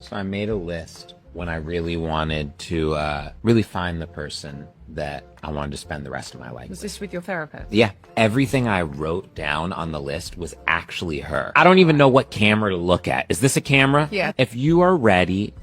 So I made a list when I really wanted to really find the person that I wanted to spend the rest of my life Was with. this with your therapist? Yeah, everything I wrote down on the list was actually her. I don't even know what camera to look at. Is this a camera? Yeah. If you are ready,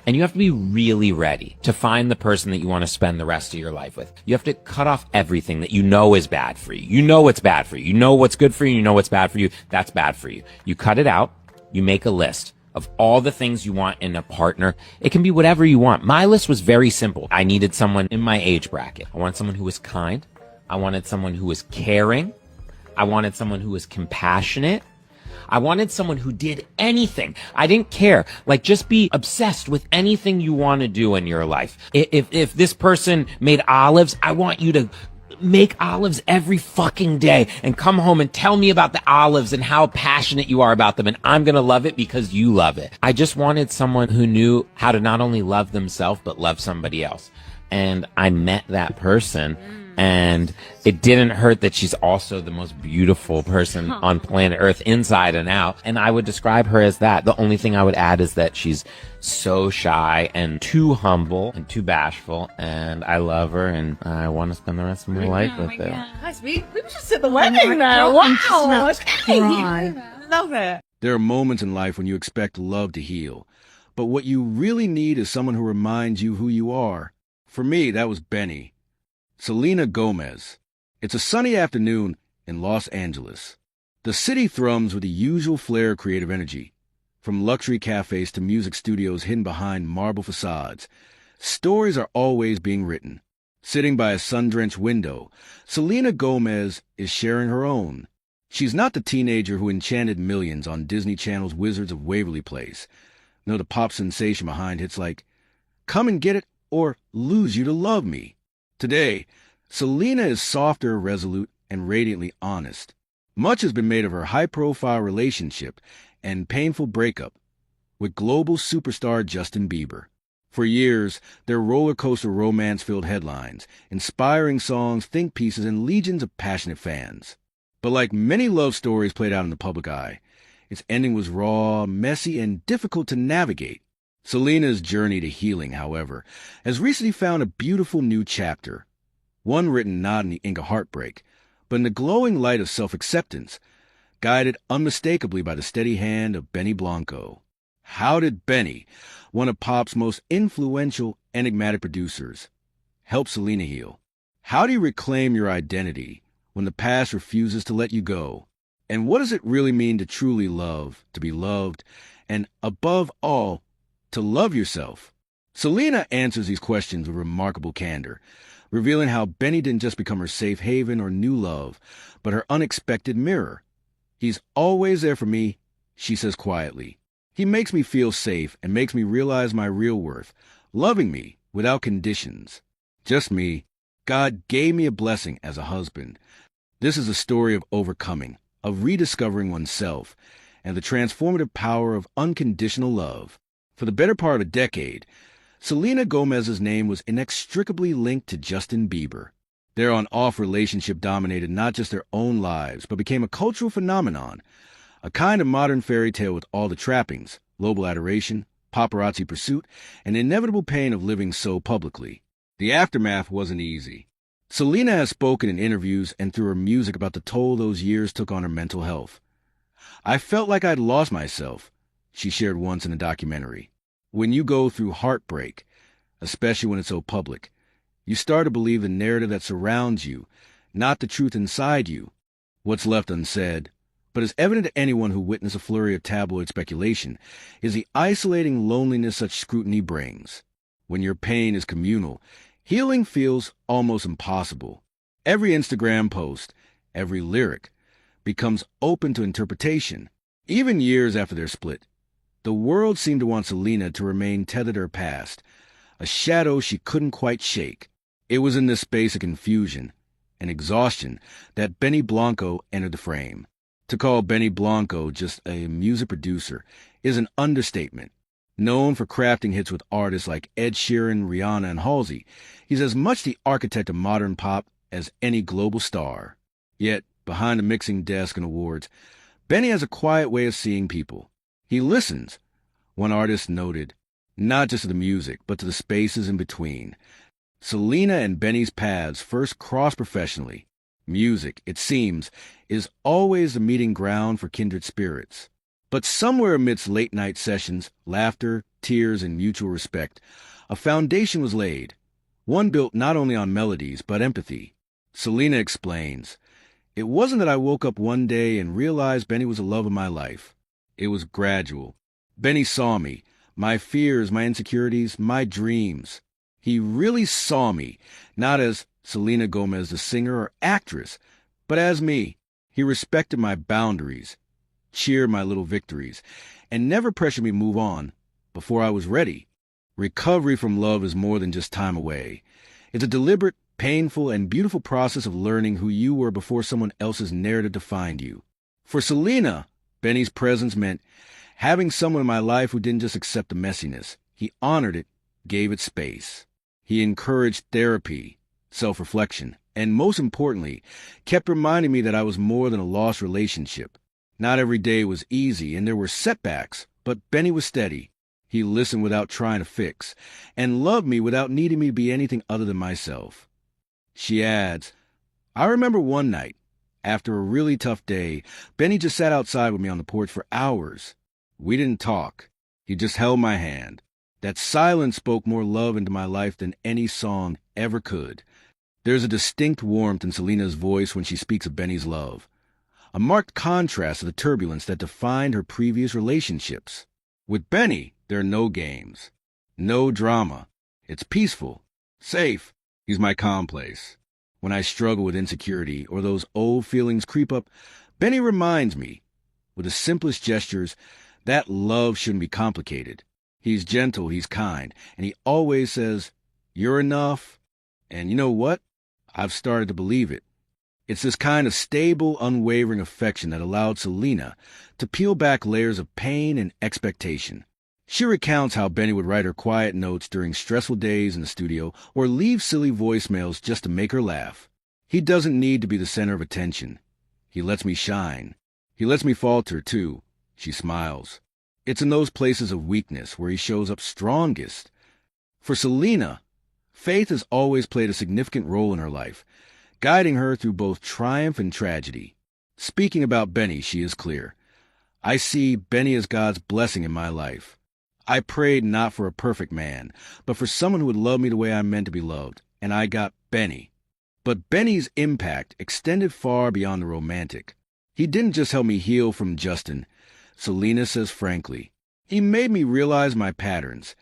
and you have to be really ready to find the person that you want to spend the rest of your life with, you have to cut off everything that you know is bad for you. You know what's bad for you. You know what's good for you. You know what's bad for you. That's bad for you. You cut it out. You make a list of all the things you want in a partner. It can be whatever you want. My list was very simple. I needed someone in my age bracket. I wanted someone who was kind. I wanted someone who was caring. I wanted someone who was compassionate. I wanted someone who did anything. I didn't care. Like, just be obsessed with anything you want to do in your life. If this person made olives, I want you to make olives every fucking day and come home and tell me about the olives and how passionate you are about them. And I'm going to love it because you love it. I just wanted someone who knew how to not only love themselves, but love somebody else. And I met that person. And it didn't hurt that she's also the most beautiful person on planet Earth, inside and out. And I would describe her as that. The only thing I would add is that she's so shy and too humble and too bashful. And I love her, and I want to spend the rest of my life with her. Guys, we were just at the wedding now. Wow. Okay. Love it. There are moments in life when you expect love to heal, but what you really need is someone who reminds you who you are. For me, that was Benny. Selena Gomez. It's a sunny afternoon in Los Angeles. The city thrums with the usual flair of creative energy. From luxury cafes to music studios hidden behind marble facades, stories are always being written. Sitting by a sun-drenched window, Selena Gomez is sharing her own. She's not the teenager who enchanted millions on Disney Channel's Wizards of Waverly Place. No, the pop sensation behind hits like Come and Get It or Lose You to Love Me. Today, Selena is softer, resolute, and radiantly honest. Much has been made of her high-profile relationship and painful breakup with global superstar Justin Bieber. For years, their roller-coaster romance filled headlines, inspiring songs, think pieces, and legions of passionate fans. But like many love stories played out in the public eye, its ending was raw, messy, and difficult to navigate. Selena's journey to healing, however, has recently found a beautiful new chapter, one written not in the ink of heartbreak, but in the glowing light of self-acceptance, guided unmistakably by the steady hand of Benny Blanco. How did Benny, one of pop's most influential, enigmatic producers, help Selena heal? How do you reclaim your identity when the past refuses to let you go? And what does it really mean to truly love, to be loved, and above all, to love yourself? Selena answers these questions with remarkable candor, revealing how Benny didn't just become her safe haven or new love, but her unexpected mirror. He's always there for me, she says quietly. He makes me feel safe and makes me realize my real worth, loving me without conditions. Just me. God gave me a blessing as a husband. This is a story of overcoming, of rediscovering oneself, and the transformative power of unconditional love. For the better part of a decade, Selena Gomez's name was inextricably linked to Justin Bieber. Their on-off relationship dominated not just their own lives, but became a cultural phenomenon, a kind of modern fairy tale with all the trappings, global adoration, paparazzi pursuit, and the inevitable pain of living so publicly. The aftermath wasn't easy. Selena has spoken in interviews and through her music about the toll those years took on her mental health. I felt like I'd lost myself, she shared once in a documentary. When you go through heartbreak, especially when it's so public, you start to believe the narrative that surrounds you, not the truth inside you, what's left unsaid. But as evident to anyone who witnessed a flurry of tabloid speculation is the isolating loneliness such scrutiny brings. When your pain is communal, healing feels almost impossible. Every Instagram post, every lyric, becomes open to interpretation. Even years after their split, the world seemed to want Selena to remain tethered to her past, a shadow she couldn't quite shake. It was in this space of confusion and exhaustion that Benny Blanco entered the frame. To call Benny Blanco just a music producer is an understatement. Known for crafting hits with artists like Ed Sheeran, Rihanna, and Halsey, he's as much the architect of modern pop as any global star. Yet, behind the mixing desk and awards, Benny has a quiet way of seeing people. He listens, One artist noted, not just to the music, but to the spaces in between. Selena and Benny's paths first crossed professionally. Music, it seems, is always the meeting ground for kindred spirits. But somewhere amidst late-night sessions, laughter, tears, and mutual respect, a foundation was laid, one built not only on melodies, but empathy. Selena explains, "It wasn't that I woke up one day and realized Benny was the love of my life. It was gradual. Benny saw me, my fears, my insecurities, my dreams. He really saw me, not as Selena Gomez, the singer or actress, but as me. He respected my boundaries, cheered my little victories, and never pressured me to move on before I was ready." Recovery from love is more than just time away. It's a deliberate, painful, and beautiful process of learning who you were before someone else's narrative defined you. For Selena, Benny's presence meant having someone in my life who didn't just accept the messiness. He honored it, gave it space. He encouraged therapy, self-reflection, and most importantly, kept reminding me that I was more than a lost relationship. Not every day was easy, and there were setbacks, but Benny was steady. He listened without trying to fix, and loved me without needing me to be anything other than myself. She adds, "I remember one night, after a really tough day, Benny just sat outside with me on the porch for hours. We didn't talk. He just held my hand. That silence spoke more love into my life than any song ever could." There's a distinct warmth in Selena's voice when she speaks of Benny's love, a marked contrast to the turbulence that defined her previous relationships. With Benny, there are no games, no drama. It's peaceful, safe. He's my calm place. When I struggle with insecurity or those old feelings creep up, Benny reminds me, with the simplest gestures, that love shouldn't be complicated. He's gentle, he's kind, and he always says, "You're enough." And you know what? I've started to believe it. It's this kind of stable, unwavering affection that allowed Selena to peel back layers of pain and expectation. She recounts how Benny would write her quiet notes during stressful days in the studio or leave silly voicemails just to make her laugh. He doesn't need to be the center of attention. He lets me shine. He lets me falter, too. She smiles. It's in those places of weakness where he shows up strongest. For Selena, faith has always played a significant role in her life, guiding her through both triumph and tragedy. Speaking about Benny, she is clear. "I see Benny as God's blessing in my life. I prayed not for a perfect man, but for someone who would love me the way I'm meant to be loved, and I got Benny." But Benny's impact extended far beyond the romantic. He didn't just help me heal from Justin. Selena says frankly, he made me realize my patterns,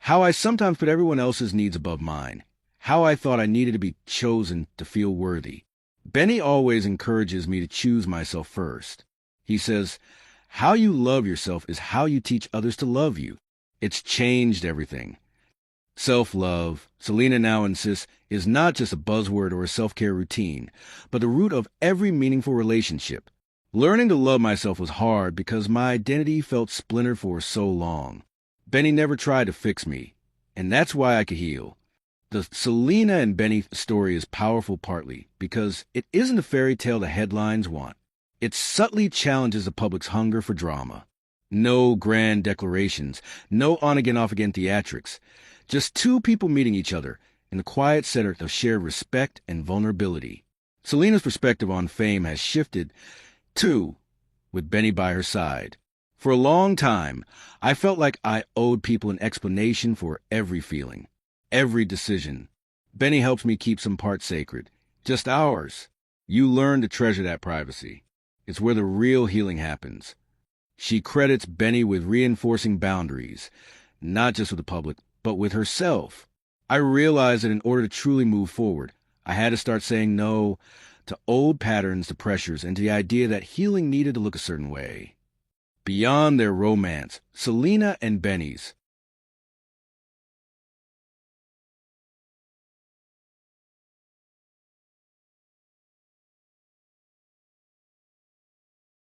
how I sometimes put everyone else's needs above mine, how I thought I needed to be chosen to feel worthy. Benny always encourages me to choose myself first. He says, "How you love yourself is how you teach others to love you." It's changed everything. Self-love, Selena now insists, is not just a buzzword or a self-care routine, but the root of every meaningful relationship. Learning to love myself was hard because my identity felt splintered for so long. Benny never tried to fix me, and that's why I could heal. The Selena and Benny story is powerful partly because it isn't a fairy tale the headlines want. It subtly challenges the public's hunger for drama. No grand declarations, no on-again, off-again theatrics. Just two people meeting each other in the quiet center of shared respect and vulnerability. Selena's perspective on fame has shifted, too, with Benny by her side. For a long time, I felt like I owed people an explanation for every feeling, every decision. Benny helps me keep some parts sacred, just ours. You learn to treasure that privacy. It's where the real healing happens. She credits Benny with reinforcing boundaries, not just with the public, but with herself. I realized that in order to truly move forward, I had to start saying no to old patterns, to pressures, and to the idea that healing needed to look a certain way. Beyond their romance, Selena and Benny's